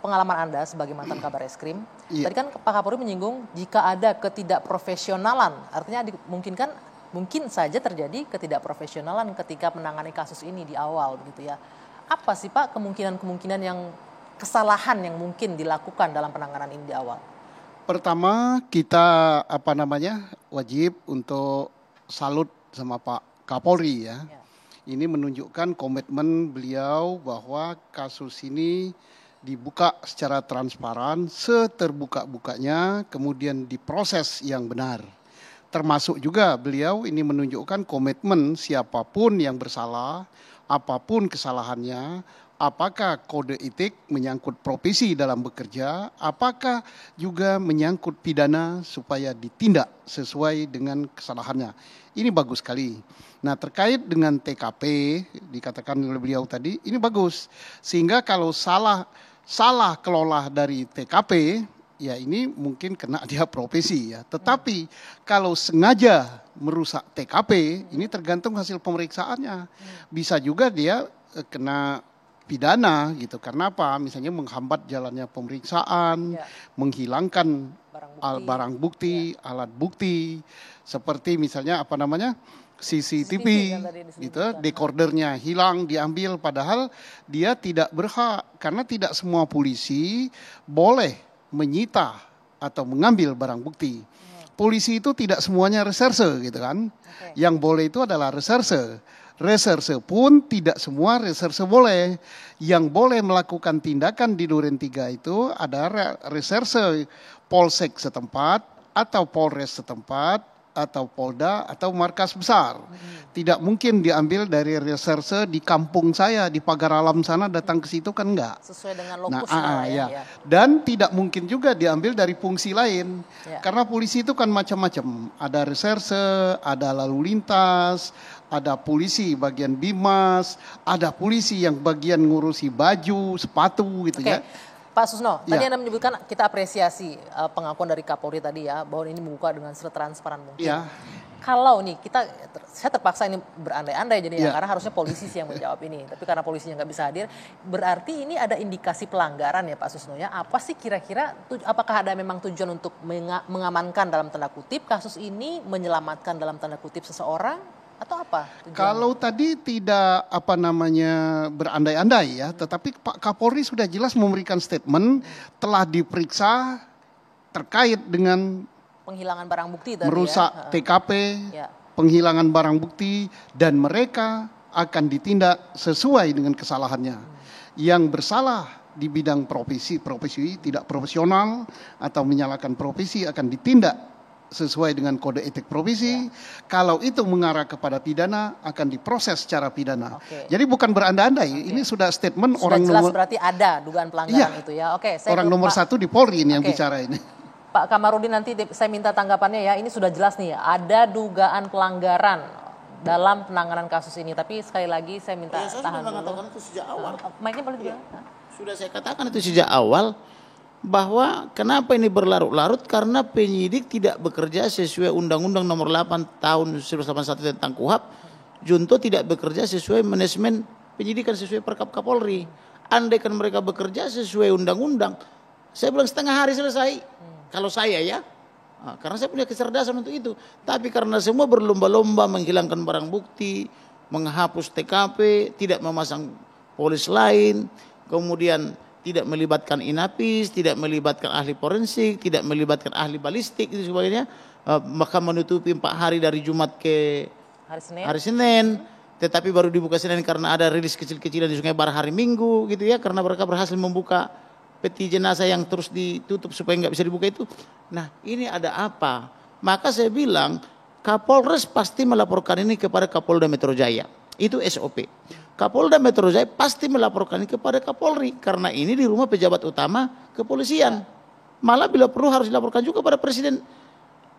pengalaman Anda sebagai mantan Kabar Eskrim, tadi kan Pak Kapolri menyinggung jika ada ketidakprofesionalan, artinya mungkin saja terjadi ketidakprofesionalan ketika menangani kasus ini di awal begitu ya. Apa sih Pak kemungkinan yang kesalahan yang mungkin dilakukan dalam penanganan ini di awal? Pertama kita wajib untuk salut sama Pak Kapolri ya. Ini menunjukkan komitmen beliau bahwa kasus ini dibuka secara transparan, seterbuka-bukanya, kemudian diproses yang benar. Termasuk juga beliau ini menunjukkan komitmen siapapun yang bersalah, apapun kesalahannya, apakah kode etik menyangkut profesi dalam bekerja, apakah juga menyangkut pidana supaya ditindak sesuai dengan kesalahannya. Ini bagus sekali. Nah, terkait dengan TKP, dikatakan oleh beliau tadi, ini bagus. Sehingga kalau salah kelola dari TKP, ya ini mungkin kena dia profesi ya. Tetapi kalau sengaja merusak TKP, ini tergantung hasil pemeriksaannya. Bisa juga dia kena pidana gitu. Karena apa? Misalnya menghambat jalannya pemeriksaan, menghilangkan barang bukti, alat bukti, seperti misalnya CCTV gitu, dekordernya hilang, diambil, padahal dia tidak berhak, karena tidak semua polisi boleh menyita atau mengambil barang bukti. Polisi itu tidak semuanya reserse gitu kan. Yang boleh itu adalah reserse. Reserse pun tidak semua reserse boleh. Yang boleh melakukan tindakan di Duren 3 itu ada reserse Polsek setempat atau Polres setempat atau Polda atau markas besar. Tidak mungkin diambil dari reserse di kampung saya di Pagar Alam sana datang ke situ kan enggak. Sesuai dengan lokusnya ya. Dan tidak mungkin juga diambil dari fungsi lain. Karena polisi itu kan macam-macam. Ada reserse, ada lalu lintas, ada polisi bagian bimas, ada polisi yang bagian ngurusi baju, sepatu gitu ya. Pak Susno, tadi Anda menyebutkan kita apresiasi pengakuan dari Kapolri tadi ya, bahwa ini membuka dengan setransparan mungkin. Kalau nih saya terpaksa ini berandai-andai jadinya karena harusnya polisi sih yang menjawab ini. Tapi karena polisinya nggak bisa hadir, berarti ini ada indikasi pelanggaran ya Pak Susno ya. Apa sih kira-kira, apakah ada memang tujuan untuk mengamankan dalam tanda kutip kasus ini, menyelamatkan dalam tanda kutip seseorang? Atau apa tujuannya? Kalau tadi tidak berandai-andai ya, tetapi Pak Kapolri sudah jelas memberikan statement telah diperiksa terkait dengan penghilangan barang bukti tadi merusak TKP, penghilangan barang bukti, dan mereka akan ditindak sesuai dengan kesalahannya. Yang bersalah di bidang profesi tidak profesional atau menyalahkan profesi akan ditindak sesuai dengan kode etik profesi. Kalau itu mengarah kepada pidana akan diproses secara pidana. Jadi bukan berandai-andai. Ini sudah statement sudah orang jelas nomor, berarti ada dugaan pelanggaran itu ya. Orang nomor satu di Polri ini yang bicara ini. Pak Kamarudin, nanti saya minta tanggapannya ya. Ini sudah jelas nih ada dugaan pelanggaran dalam penanganan kasus ini. Tapi sekali lagi saya minta tahan dulu. Saya sudah mengatakan itu sejak awal. Mainnya boleh bilang. Sudah saya katakan itu sejak awal. Bahwa kenapa ini berlarut-larut, karena penyidik tidak bekerja sesuai Undang-Undang Nomor 8 Tahun 1981 tentang KUHP. Junto tidak bekerja sesuai manajemen penyidikan sesuai Perkap Kapolri. Andai kan mereka bekerja sesuai undang-undang, saya bilang setengah hari selesai. Kalau saya ya, karena saya punya kecerdasan untuk itu. Tapi karena semua berlomba-lomba menghilangkan barang bukti, menghapus TKP, tidak memasang polis lain, kemudian tidak melibatkan inapis, tidak melibatkan ahli forensik, tidak melibatkan ahli balistik itu sebagainya, maka menutupi 4 hari dari Jumat ke hari Senin, tetapi baru dibuka Senin karena ada rilis kecil-kecilan di Sungai Bar hari Minggu gitu ya, karena mereka berhasil membuka peti jenazah yang terus ditutup supaya nggak bisa dibuka itu. Nah, ini ada apa? Maka saya bilang Kapolres pasti melaporkan ini kepada Kapolda Metro Jaya. Itu SOP. Kapolda Metro Jaya pasti melaporkan ini kepada Kapolri karena ini di rumah pejabat utama kepolisian. Malah bila perlu harus dilaporkan juga pada Presiden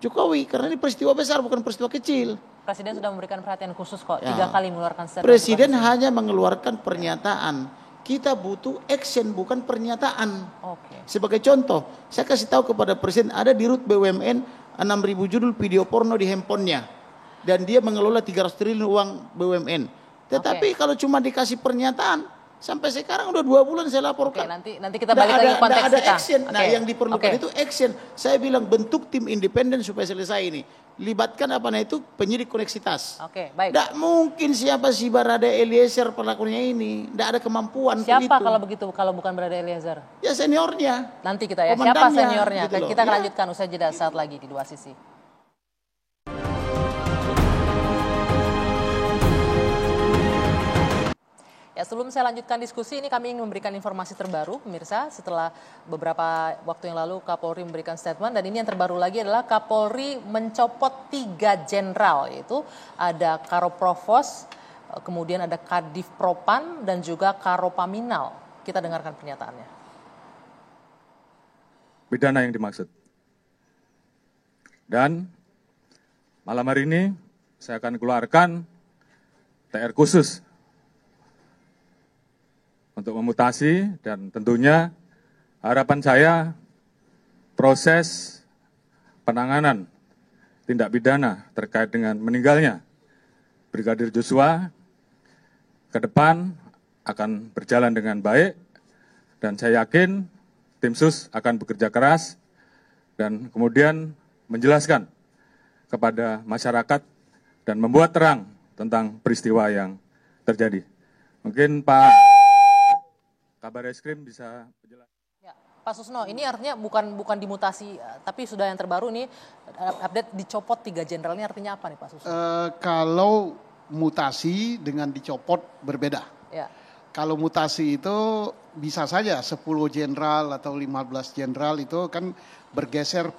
Jokowi karena ini peristiwa besar bukan peristiwa kecil. Presiden sudah memberikan perhatian khusus kok, 3 kali mengeluarkan statement. Presiden hanya mengeluarkan pernyataan. Kita butuh action bukan pernyataan. Sebagai contoh, saya kasih tahu kepada Presiden ada di RUT BUMN 6.000 judul video porno di handphonenya. Dan dia mengelola 300 triliun uang BUMN. Tetapi kalau cuma dikasih pernyataan, sampai sekarang udah 2 bulan saya laporkan. Nanti kita balik lagi ke konteks ada kita. action. Nah, yang diperlukan itu action. Saya bilang bentuk tim independen supaya selesai ini. Libatkan itu penyidik koneksitas. Baik. Tidak mungkin siapa si Barada Eliezer pelakunya ini. Tidak ada kemampuan. Siapa kalau begitu, kalau bukan Barada Eliezer? Ya seniornya. Nanti kita ya, siapa seniornya? Gitu kita akan lanjutkan usai jeda saat lagi di Dua Sisi. Ya, sebelum saya lanjutkan diskusi ini kami ingin memberikan informasi terbaru pemirsa. Setelah beberapa waktu yang lalu Kapolri memberikan statement dan ini yang terbaru lagi adalah Kapolri mencopot 3 jenderal, yaitu ada Karoprovos, kemudian ada Kadif Propan dan juga Karopaminal. Kita dengarkan pernyataannya. Pidana yang dimaksud. Dan malam hari ini saya akan keluarkan TR khusus untuk memutasi dan tentunya harapan saya proses penanganan tindak pidana terkait dengan meninggalnya Brigadir Joshua ke depan akan berjalan dengan baik dan saya yakin tim sus akan bekerja keras dan kemudian menjelaskan kepada masyarakat dan membuat terang tentang peristiwa yang terjadi. Mungkin Pak Kabar Eskrim bisa menjelaskan. Ya, Pak Susno, ini artinya bukan dimutasi, tapi sudah yang terbaru nih update dicopot 3 jenderal ini artinya apa nih Pak Susno? Kalau mutasi dengan dicopot berbeda. Ya. Kalau mutasi itu bisa saja 10 jenderal atau 15 jenderal itu kan bergeser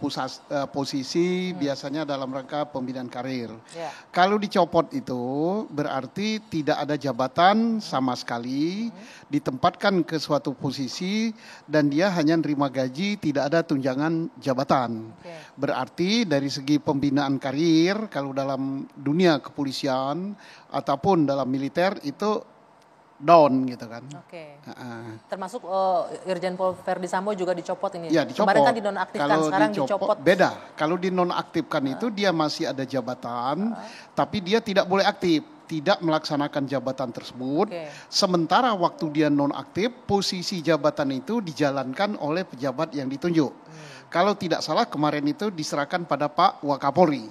posisi biasanya dalam rangka pembinaan karir. Ya. Kalau dicopot itu berarti tidak ada jabatan sama sekali, ditempatkan ke suatu posisi dan dia hanya nerima gaji, tidak ada tunjangan jabatan. Berarti dari segi pembinaan karir kalau dalam dunia kepolisian ataupun dalam militer itu down gitu kan. Termasuk Irjen Pol Verdi Sambo juga dicopot ini. Ya, dicopot. Kemarin kan dinonaktifkan, kalau sekarang dicopot. Beda. Kalau dinonaktifkan itu dia masih ada jabatan, tapi dia tidak boleh aktif, tidak melaksanakan jabatan tersebut. Sementara waktu dia nonaktif, posisi jabatan itu dijalankan oleh pejabat yang ditunjuk. Kalau tidak salah kemarin itu diserahkan pada Pak Wakapolri.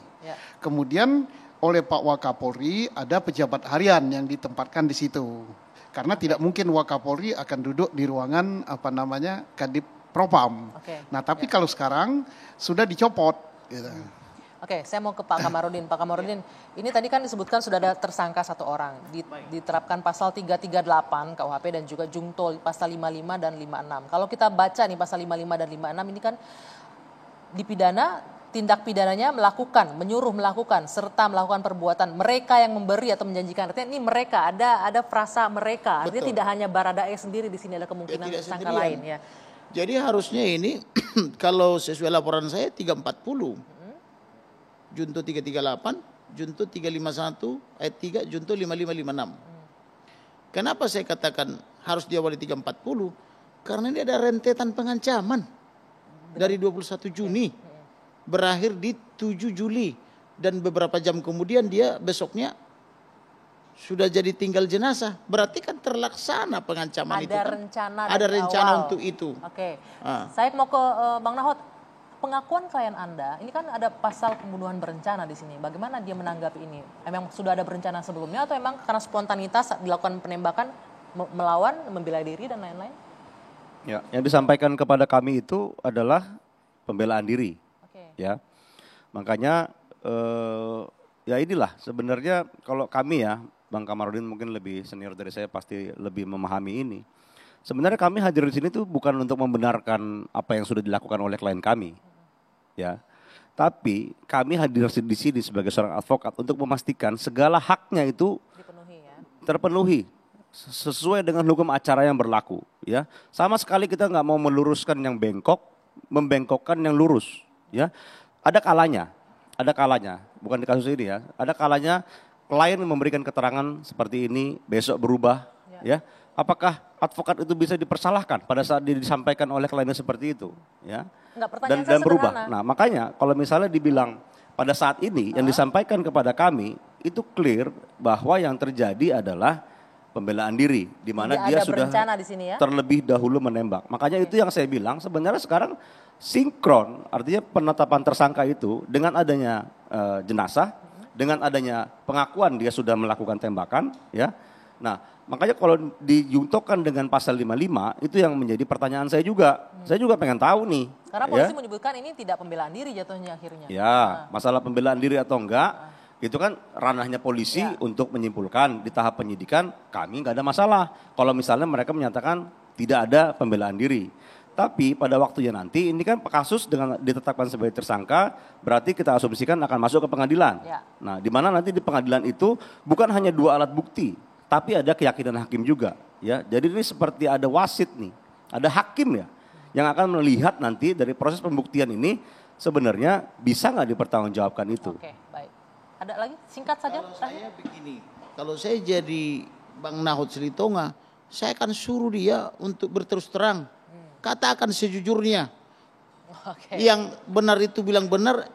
Kemudian oleh Pak Wakapolri ada pejabat harian yang ditempatkan di situ. Karena tidak mungkin Wakapolri akan duduk di ruangan Kadif Propam. Nah, tapi kalau sekarang sudah dicopot gitu. Saya mau ke Pak Kamarudin. Pak Kamarudin, ini tadi kan disebutkan sudah ada tersangka 1 orang. Diterapkan pasal 338 KUHP dan juga jungto pasal 55 dan 56. Kalau kita baca nih pasal 55 dan 56 ini kan dipidana, tindak pidananya menyuruh melakukan, serta melakukan perbuatan mereka yang memberi atau menjanjikan. Artinya ini mereka, ada frasa mereka. Artinya tidak hanya Baradae sendiri, di sini ada kemungkinan tersangka lain. Ya. Jadi harusnya ini kalau sesuai laporan saya 340, junto 338, junto 351, ayat 3, junto 5556. Kenapa saya katakan harus diawali 340? Karena ini ada rentetan pengancaman dari 21 Juni. Berakhir di 7 Juli dan beberapa jam kemudian dia besoknya sudah jadi tinggal jenazah, berarti kan terlaksana pengancaman itu kan. Ada rencana awal. untuk itu. Oke. Saya mau ke Bang Nahot. Pengakuan klien Anda, ini kan ada pasal pembunuhan berencana di sini. Bagaimana dia menanggapi ini? Emang sudah ada berencana sebelumnya atau emang karena spontanitas dilakukan penembakan, melawan, membela diri dan lain-lain? Ya, yang disampaikan kepada kami itu adalah pembelaan diri. Ya, makanya ya inilah sebenarnya kalau kami ya, Bang Kamarudin mungkin lebih senior dari saya, pasti lebih memahami ini. Sebenarnya kami hadir di sini tuh bukan untuk membenarkan apa yang sudah dilakukan oleh klien kami, ya. Tapi kami hadir di sini sebagai seorang advokat untuk memastikan segala haknya itu terpenuhi sesuai dengan hukum acara yang berlaku, ya. Sama sekali kita nggak mau meluruskan yang bengkok, membengkokkan yang lurus, ya. Ada kalanya, bukan di kasus ini ya. Ada kalanya klien memberikan keterangan seperti ini, besok berubah, ya. Apakah advokat itu bisa dipersalahkan pada saat disampaikan oleh kliennya seperti itu, ya? Dan berubah. Nah, makanya kalau misalnya dibilang pada saat ini yang disampaikan kepada kami itu clear bahwa yang terjadi adalah pembelaan diri, di mana dia sudah di sini, ya? Terlebih dahulu menembak. Makanya itu yang saya bilang sebenarnya sekarang sinkron, artinya penetapan tersangka itu dengan adanya jenazah, dengan adanya pengakuan dia sudah melakukan tembakan, ya. Nah, makanya kalau dijungtokkan dengan pasal 55 itu yang menjadi pertanyaan saya juga. Saya juga pengen tahu nih. Karena polisi menyebutkan ini tidak pembelaan diri jatuhnya akhirnya. Ya, masalah pembelaan diri atau enggak itu kan ranahnya polisi untuk menyimpulkan. Di tahap penyidikan kami nggak ada masalah. Kalau misalnya mereka menyatakan tidak ada pembelaan diri. Tapi pada waktunya nanti ini kan kasus dengan ditetapkan sebagai tersangka berarti kita asumsikan akan masuk ke pengadilan. Nah, di mana nanti di pengadilan itu bukan hanya 2 alat bukti, tapi ada keyakinan hakim juga, ya. Jadi ini seperti ada wasit nih, ada hakim ya, yang akan melihat nanti dari proses pembuktian ini sebenarnya bisa nggak dipertanggungjawabkan itu. Oke, baik. Ada lagi singkat saja? Kalau saya begini, kalau saya jadi Bang Nahot Silitonga, saya akan suruh dia untuk berterus terang, katakan sejujurnya. Yang benar itu bilang benar,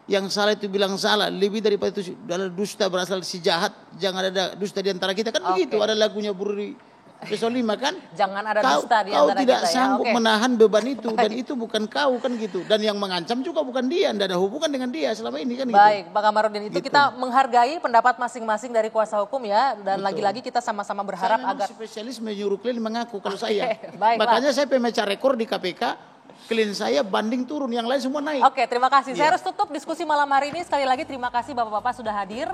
yang salah itu bilang salah. Lebih daripada itu adalah dusta berasal si jahat, jangan ada dusta di antara kita, kan begitu. Ada lagunya Buri Pesolima kan. Jangan ada dusta di antara kita. Kau tidak sanggup menahan beban itu dan itu bukan kau kan gitu. Dan yang mengancam juga bukan dia, tidak ada hubungan dengan dia selama ini kan. Baik, Bang Kamarudin, itu kita menghargai pendapat masing-masing dari kuasa hukum ya. Dan lagi-lagi kita sama-sama berharap agar spesialis menyuruh klien mengaku kalau saya. Baiklah. Makanya saya pemecah rekor di KPK. Klien saya banding turun, yang lain semua naik. Oke, terima kasih. Saya harus tutup diskusi malam hari ini. Sekali lagi terima kasih Bapak-Bapak sudah hadir.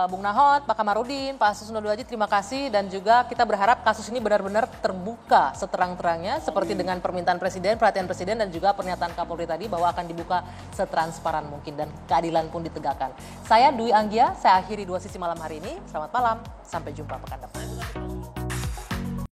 Bung Nahot, Pak Kamarudin, Pak Susno Duaji, terima kasih. Dan juga kita berharap kasus ini benar-benar terbuka seterang-terangnya. Seperti dengan permintaan Presiden, perhatian Presiden, dan juga pernyataan Kapolri tadi bahwa akan dibuka setransparan mungkin. Dan keadilan pun ditegakkan. Saya Dwi Anggia, saya akhiri 2 sisi malam hari ini. Selamat malam, sampai jumpa pekan depan.